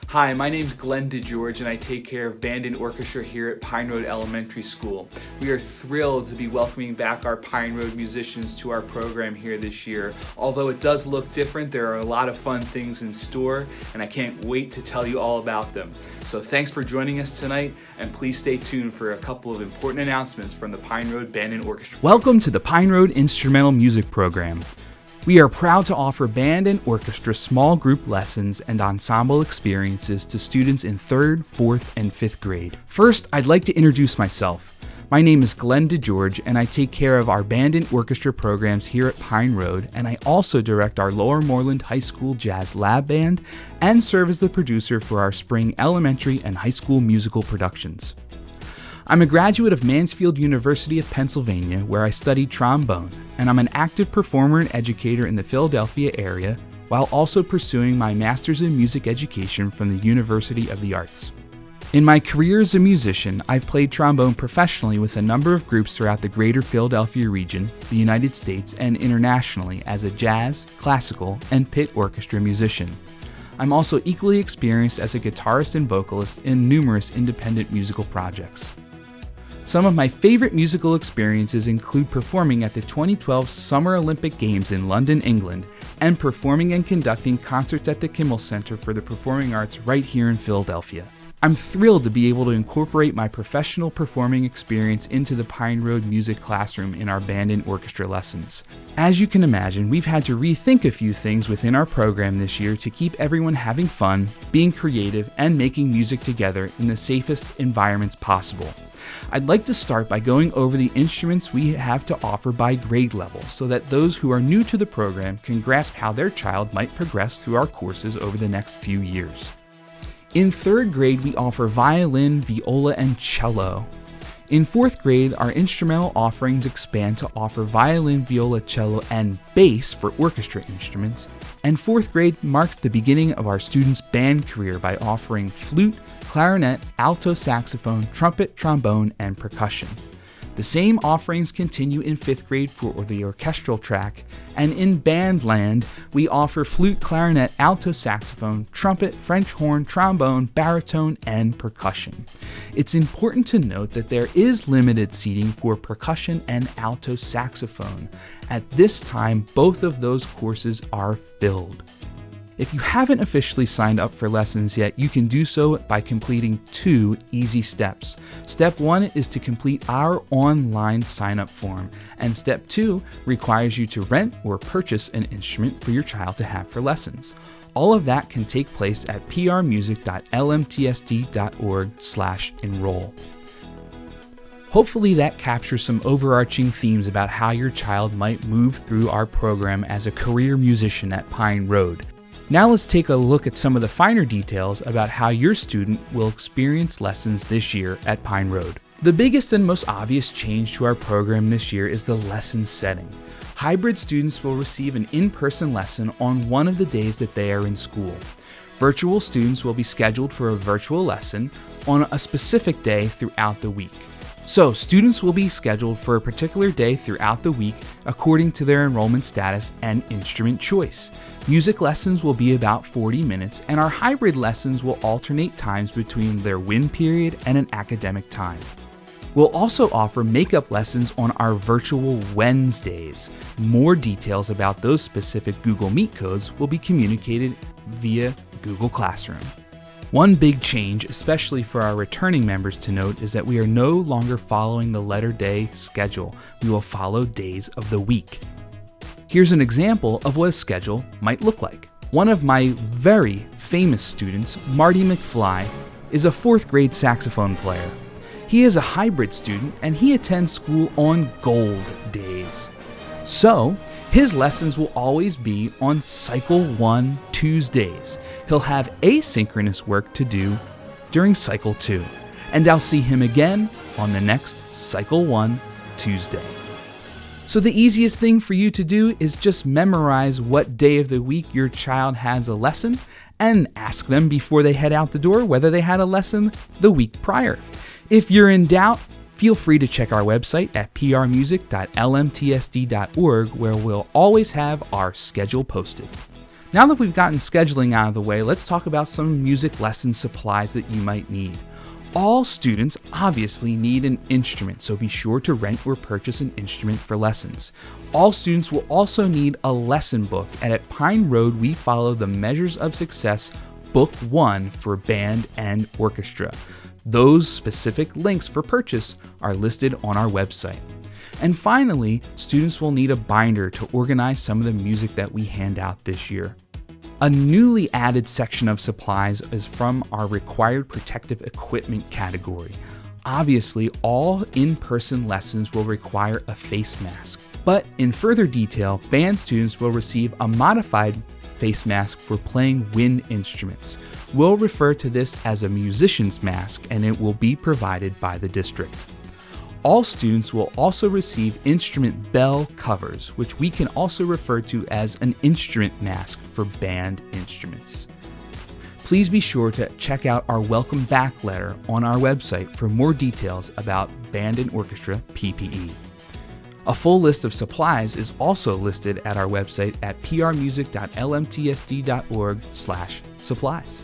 Hi, my name's Glenn DeGeorge and I take care of band and orchestra here at Pine Road Elementary School. We are thrilled to be welcoming back our Pine Road musicians to our program here this year. Although it does look different, there are a lot of fun things in store and I can't wait to tell you all about them. So thanks for joining us tonight, and please stay tuned for a couple of important announcements from the Pine Road Band and Orchestra. Welcome to the Pine Road Instrumental Music Program. We are proud to offer band and orchestra small group lessons and ensemble experiences to students in 3rd, 4th, and 5th grade. First, I'd like to introduce myself. My name is Glenn DeGeorge, and I take care of our band and orchestra programs here at Pine Road, and I also direct our Lower Moreland High School Jazz Lab Band and serve as the producer for our spring elementary and high school musical productions. I'm a graduate of Mansfield University of Pennsylvania, where I studied trombone, and I'm an active performer and educator in the Philadelphia area, while also pursuing my Master's in Music Education from the University of the Arts. In my career as a musician, I've played trombone professionally with a number of groups throughout the greater Philadelphia region, the United States, and internationally as a jazz, classical, and pit orchestra musician. I'm also equally experienced as a guitarist and vocalist in numerous independent musical projects. Some of my favorite musical experiences include performing at the 2012 Summer Olympic Games in London, England, and performing and conducting concerts at the Kimmel Center for the Performing Arts right here in Philadelphia. I'm thrilled to be able to incorporate my professional performing experience into the Pine Road music classroom in our band and orchestra lessons. As you can imagine, we've had to rethink a few things within our program this year to keep everyone having fun, being creative, and making music together in the safest environments possible. I'd like to start by going over the instruments we have to offer by grade level so that those who are new to the program can grasp how their child might progress through our courses over the next few years. In 3rd grade, we offer violin, viola, and cello. In 4th grade, our instrumental offerings expand to offer violin, viola, cello, and bass for orchestra instruments. And 4th grade marks the beginning of our students' band career by offering flute, clarinet, alto saxophone, trumpet, trombone, and percussion. The same offerings continue in 5th grade for the orchestral track, and in Bandland, we offer flute, clarinet, alto saxophone, trumpet, French horn, trombone, baritone, and percussion. It's important to note that there is limited seating for percussion and alto saxophone. At this time, both of those courses are filled. If you haven't officially signed up for lessons yet, you can do so by completing 2 easy steps. Step 1 is to complete our online sign-up form, and Step 2 requires you to rent or purchase an instrument for your child to have for lessons. All of that can take place at prmusic.lmtsd.org/enroll. Hopefully that captures some overarching themes about how your child might move through our program as a career musician at Pine Road. Now let's take a look at some of the finer details about how your student will experience lessons this year at Pine Road. The biggest and most obvious change to our program this year is the lesson setting. Hybrid students will receive an in-person lesson on one of the days that they are in school. Virtual students will be scheduled for a virtual lesson on a specific day throughout the week. So, students will be scheduled for a particular day throughout the week according to their enrollment status and instrument choice. Music lessons will be about 40 minutes, and our hybrid lessons will alternate times between their WIN period and an academic time. We'll also offer makeup lessons on our virtual Wednesdays. More details about those specific Google Meet codes will be communicated via Google Classroom. One big change, especially for our returning members to note, is that we are no longer following the letter day schedule. We will follow days of the week. Here's an example of what a schedule might look like. One of my very famous students, Marty McFly, is a 4th grade saxophone player. He is a hybrid student and he attends school on gold days. So, his lessons will always be on Cycle 1 Tuesdays. He'll have asynchronous work to do during Cycle 2, and I'll see him again on the next Cycle 1 Tuesday. So the easiest thing for you to do is just memorize what day of the week your child has a lesson and ask them before they head out the door whether they had a lesson the week prior. If you're in doubt, feel free to check our website at prmusic.lmtsd.org, where we'll always have our schedule posted. Now that we've gotten scheduling out of the way, let's talk about some music lesson supplies that you might need. All students obviously need an instrument, so be sure to rent or purchase an instrument for lessons. All students will also need a lesson book, and at Pine Road we follow the Measures of Success Book 1 for band and orchestra. Those specific links for purchase are listed on our website. And finally, students will need a binder to organize some of the music that we hand out this year. A newly added section of supplies is from our required protective equipment category. Obviously, all in-person lessons will require a face mask. But in further detail, band students will receive a modified face mask for playing wind instruments. We'll refer to this as a musician's mask, and it will be provided by the district. All students will also receive instrument bell covers, which we can also refer to as an instrument mask for band instruments. Please be sure to check out our welcome back letter on our website for more details about band and orchestra PPE. A full list of supplies is also listed at our website at prmusic.lmtsd.org/supplies.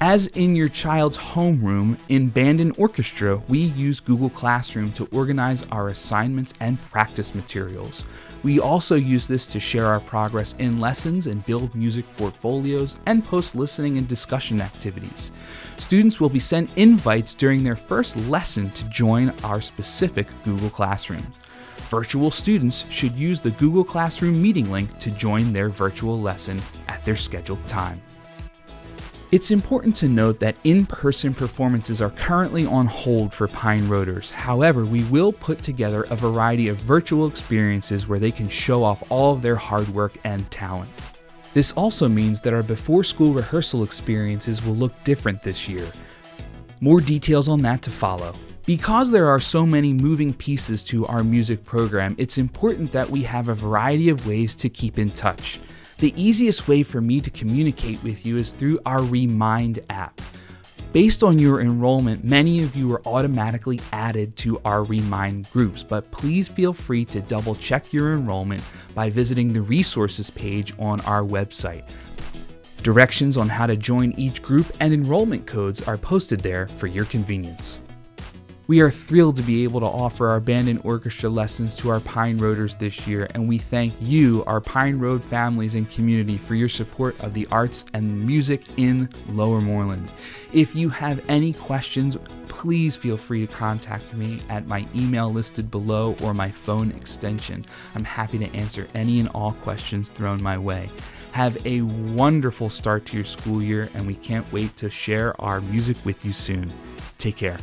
As in your child's homeroom, in band and orchestra, we use Google Classroom to organize our assignments and practice materials. We also use this to share our progress in lessons and build music portfolios and post listening and discussion activities. Students will be sent invites during their first lesson to join our specific Google Classrooms. Virtual students should use the Google Classroom meeting link to join their virtual lesson at their scheduled time. It's important to note that in-person performances are currently on hold for Pine Roaders. However, we will put together a variety of virtual experiences where they can show off all of their hard work and talent. This also means that our before-school rehearsal experiences will look different this year. More details on that to follow. Because there are so many moving pieces to our music program, it's important that we have a variety of ways to keep in touch. The easiest way for me to communicate with you is through our Remind app. Based on your enrollment, many of you are automatically added to our Remind groups, but please feel free to double check your enrollment by visiting the resources page on our website. Directions on how to join each group and enrollment codes are posted there for your convenience. We are thrilled to be able to offer our band and orchestra lessons to our Pine Roaders this year, and we thank you, our Pine Road families and community, for your support of the arts and music in Lower Moreland. If you have any questions, please feel free to contact me at my email listed below or my phone extension. I'm happy to answer any and all questions thrown my way. Have a wonderful start to your school year, and we can't wait to share our music with you soon. Take care.